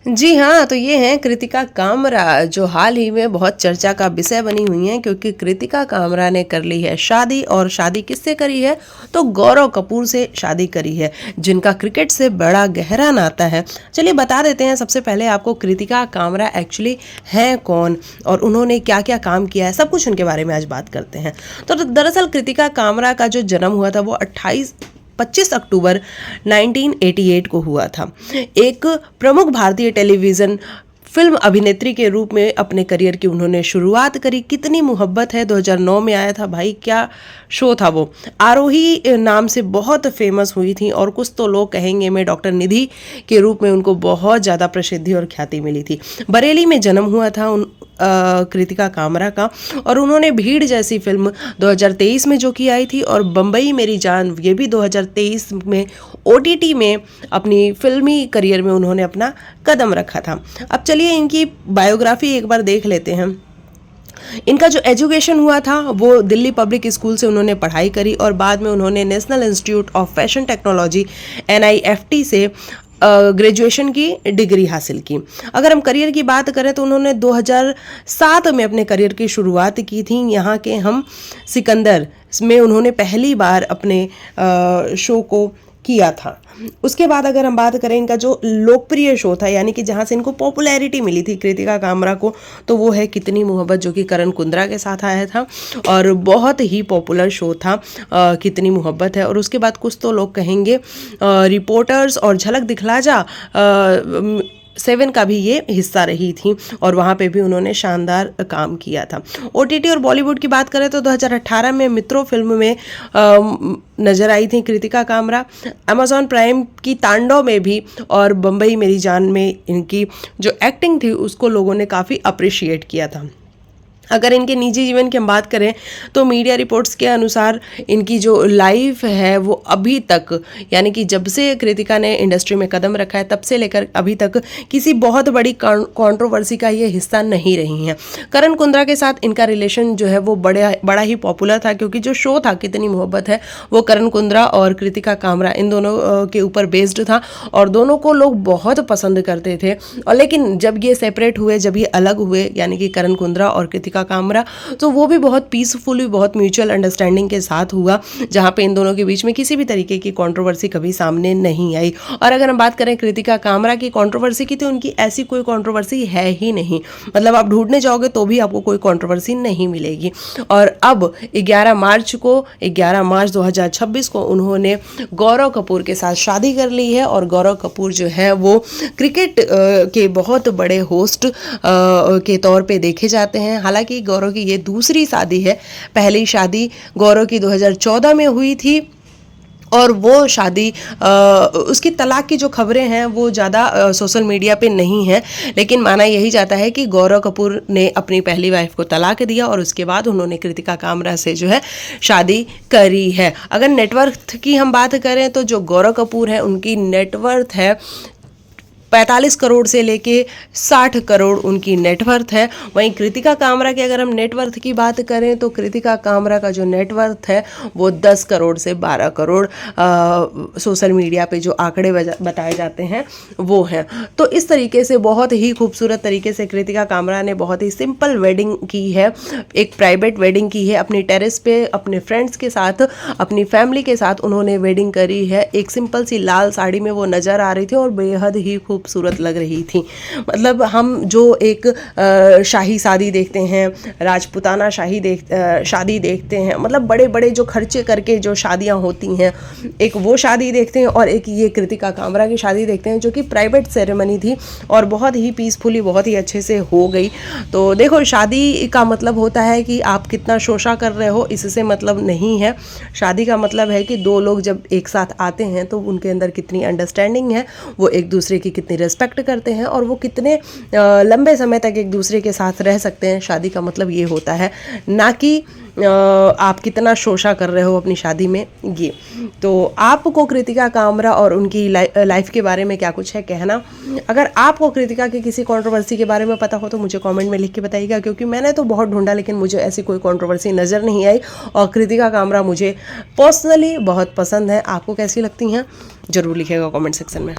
जी हाँ, तो ये हैं कृतिका कामरा, जो हाल ही में बहुत चर्चा का विषय बनी हुई हैं, क्योंकि कृतिका कामरा ने कर ली है शादी। और शादी किससे करी है? तो गौरव कपूर से शादी करी है, जिनका क्रिकेट से बड़ा गहरा नाता है। चलिए बता देते हैं सबसे पहले आपको कृतिका कामरा एक्चुअली हैं कौन और उन्होंने क्या क्या काम किया है, सब कुछ उनके बारे में आज बात करते हैं। तो दरअसल कृतिका कामरा का जो जन्म हुआ था वो 25 अक्टूबर 1988 को हुआ था। एक प्रमुख भारतीय टेलीविज़न फिल्म अभिनेत्री के रूप में अपने करियर की उन्होंने शुरुआत करी। कितनी मोहब्बत है 2009 में आया था भाई, क्या शो था वो। आरोही नाम से बहुत फेमस हुई थी और कुछ तो लोग कहेंगे मैं डॉक्टर निधि के रूप में उनको बहुत ज़्यादा प्रसिद्धि और ख्याति मिली थी। बरेली में जन्म हुआ था कृतिका कामरा का, और उन्होंने भीड़ जैसी फिल्म 2023 में जो की आई थी, और बम्बई मेरी जान ये भी 2023 में OTT में अपनी फिल्मी करियर में उन्होंने अपना कदम रखा था। अब चलिए इनकी बायोग्राफी एक बार देख लेते हैं। इनका जो एजुकेशन हुआ था वो दिल्ली पब्लिक स्कूल से उन्होंने पढ़ाई करी, और बाद में उन्होंने national institute of fashion technology NIFT से ग्रेजुएशन की डिग्री हासिल की। अगर हम करियर की बात करें तो उन्होंने 2007 में अपने करियर की शुरुआत की थी। यहाँ के हम सिकंदर में उन्होंने पहली बार अपने शो को किया था। उसके बाद अगर हम बात करें इनका जो लोकप्रिय शो था, यानी कि जहाँ से इनको पॉपुलैरिटी मिली थी कृतिका कामरा को, तो वो है कितनी मोहब्बत, जो कि करण कुंद्रा के साथ आया था और बहुत ही पॉपुलर शो था कितनी मोहब्बत है। और उसके बाद कुछ तो लोग कहेंगे रिपोर्टर्स और झलक दिखला जा 7 का भी ये हिस्सा रही थी, और वहाँ पे भी उन्होंने शानदार काम किया था। OTT और बॉलीवुड की बात करें तो 2018 में मित्रों फिल्म में नजर आई थी कृतिका कामरा। Amazon प्राइम की तांडव में भी और बम्बई मेरी जान में इनकी जो एक्टिंग थी उसको लोगों ने काफ़ी अप्रिशिएट किया था। अगर इनके निजी जीवन की हम बात करें तो मीडिया रिपोर्ट्स के अनुसार इनकी जो लाइफ है वो अभी तक, यानी कि जब से कृतिका ने इंडस्ट्री में कदम रखा है तब से लेकर अभी तक किसी बहुत बड़ी कंट्रोवर्सी का ये हिस्सा नहीं रही हैं। करण कुंद्रा के साथ इनका रिलेशन जो है वो बड़ा ही पॉपुलर था, क्योंकि जो शो था कितनी मोहब्बत है वो करण कुंद्रा और कृतिका कामरा इन दोनों के ऊपर बेस्ड था, और दोनों को लोग बहुत पसंद करते थे। और लेकिन जब ये सेपरेट हुए, जब ये अलग हुए, यानी कि करण कुंद्रा और कृतिका कामरा, तो वो भी बहुत पीसफुली, बहुत म्यूचुअल अंडरस्टैंडिंग के साथ हुआ, जहां पे इन दोनों के बीच में किसी भी तरीके की कंट्रोवर्सी कभी सामने नहीं आई। और अगर हम बात करें कृतिका कामरा की कंट्रोवर्सी की, तो उनकी ऐसी कोई कंट्रोवर्सी है ही नहीं। मतलब आप ढूंढने जाओगे तो भी आपको कोई कंट्रोवर्सी नहीं मिलेगी। और अब 11 मार्च 2026 को उन्होंने गौरव कपूर के साथ शादी कर ली है, और गौरव कपूर जो है वो क्रिकेट के बहुत बड़े होस्ट के तौर पे देखे जाते हैं। हालांकि गौरव की ये दूसरी शादी है। पहली शादी गौरव की 2014 में हुई थी, और वो शादी उसकी तलाक की जो खबरें हैं वो ज़्यादा सोशल मीडिया पे नहीं है, लेकिन माना यही जाता है कि गौरव कपूर ने अपनी पहली वाइफ को तलाक दिया और उसके बाद उन्होंने कृतिका कामरा से जो है शादी करी है। अगर नेटवर्थ की हम बात करें तो जो गौरव कपूर है उनकी नेटवर्थ है 45 करोड़ से लेके 60 करोड़ उनकी नेटवर्थ है। वहीं कृतिका कामरा की अगर हम नेटवर्थ की बात करें तो कृतिका कामरा का जो नेटवर्थ है वो 10 करोड़ से 12 करोड़ सोशल मीडिया पे जो आंकड़े बताए जाते हैं वो हैं। तो इस तरीके से बहुत ही खूबसूरत तरीके से कृतिका कामरा ने बहुत ही सिंपल वेडिंग की है, एक प्राइवेट वेडिंग की है अपनी टेरेस पे, अपने फ्रेंड्स के साथ, अपनी फैमिली के साथ उन्होंने वेडिंग करी है। एक सिंपल सी लाल साड़ी में वो नज़र आ रही थी और बेहद ही खूबसूरत लग रही थी। मतलब हम जो एक शाही शादी देखते हैं, राजपूताना शादी देखते हैं, मतलब बड़े बड़े जो खर्चे करके जो शादियां होती हैं, एक वो शादी देखते हैं, और एक ये कृतिका कामरा की शादी देखते हैं जो कि प्राइवेट सेरेमनी थी और बहुत ही पीसफुली, बहुत ही अच्छे से हो गई। तो देखो, शादी का मतलब होता है कि आप कितना शोषा कर रहे हो, इससे मतलब नहीं है। शादी का मतलब है कि दो लोग जब एक साथ आते हैं तो उनके अंदर कितनी अंडरस्टैंडिंग है, वो एक दूसरे की कितनी रिस्पेक्ट करते हैं, और वो कितने लंबे समय तक एक दूसरे के साथ रह सकते हैं। शादी का मतलब ये होता है, ना कि आप कितना शोषा कर रहे हो अपनी शादी में। ये तो आपको कृतिका कामरा और उनकी लाइफ के बारे में क्या कुछ है कहना? अगर आपको कृतिका की किसी कंट्रोवर्सी के बारे में पता हो तो मुझे कमेंट में लिख के बताइएगा, क्योंकि मैंने तो बहुत ढूंढा लेकिन मुझे ऐसी कोई कंट्रोवर्सी नज़र नहीं आई, और कृतिका कामरा मुझे पर्सनली बहुत पसंद है। आपको कैसी लगती हैं ज़रूर लिखिएगा कमेंट सेक्शन में।